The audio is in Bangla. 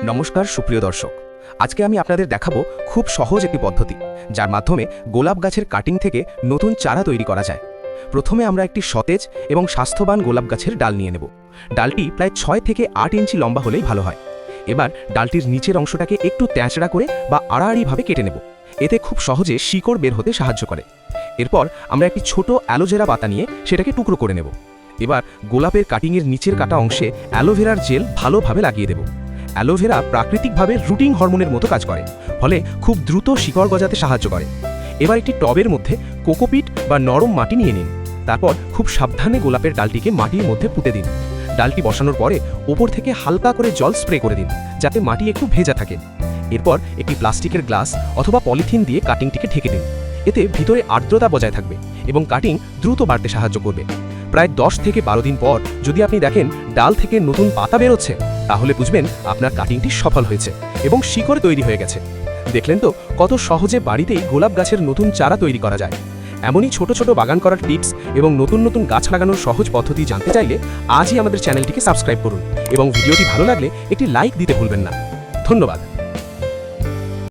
নমস্কার সুপ্রিয় দর্শক, আজকে আমি আপনাদের দেখাবো খুব সহজ একটি পদ্ধতি যার মাধ্যমে গোলাপ গাছের কাটিং থেকে নতুন চারা তৈরি করা যায়। প্রথমে আমরা একটি সতেজ এবং স্বাস্থ্যবান গোলাপ গাছের ডাল নিয়ে নেব। ডালটি প্রায় 6 থেকে 8 ইঞ্চি লম্বা হলেই ভালো হয়। এবার ডালটির নিচের অংশটাকে একটু তেঁচড়া করে বা আড়াআড়িভাবে কেটে নেব। এতে খুব সহজে শিকড় বের হতে সাহায্য করে। এরপর আমরা একটি ছোট অ্যালোভেরা পাতা নিয়ে সেটাকে টুকরো করে নেব। এবার গোলাপের কাটিংয়ের নিচের কাটা অংশে অ্যালোভেরার জেল ভালোভাবে লাগিয়ে দেব। অ্যালোভেরা প্রাকৃতিকভাবে রুটিং হরমোনের মতো কাজ করে, ফলে খুব দ্রুত শিকড় গজাতে সাহায্য করে। এবার একটি টবের মধ্যে কোকোপিট বা নরম মাটি নিয়ে নিন। তারপর খুব সাবধানে গোলাপের ডালটিকে মাটির মধ্যে পুঁতে দিন। ডালটি বসানোর পরে ওপর থেকে হালকা করে জল স্প্রে করে দিন, যাতে মাটি একটু ভেজা থাকে। এরপর একটি প্লাস্টিকের গ্লাস অথবা পলিথিন দিয়ে কাটিংটিকে ঢেকে দিন। এতে ভিতরে আর্দ্রতা বজায় থাকবে এবং কাটিং দ্রুত বাড়তে সাহায্য করবে। প্রায় 10 থেকে 12 দিন পর যদি আপনি দেখেন ডাল থেকে নতুন পাতা বেরোচ্ছে, তাহলে বুঝবেন আপনার কাটিংটি সফল হয়েছে এবং শিকড় তৈরি হয়ে গেছে। দেখলেন তো কত সহজে বাড়িতেই গোলাপ গাছের নতুন চারা তৈরি করা যায়। এমনই ছোট ছোট বাগান করার টিপস এবং নতুন নতুন গাছ লাগানোর সহজ পদ্ধতি জানতে চাইলে আজই আমাদের চ্যানেলটিকে সাবস্ক্রাইব করুন এবং ভিডিওটি ভালো লাগলে একটি লাইক দিতে ভুলবেন না। ধন্যবাদ।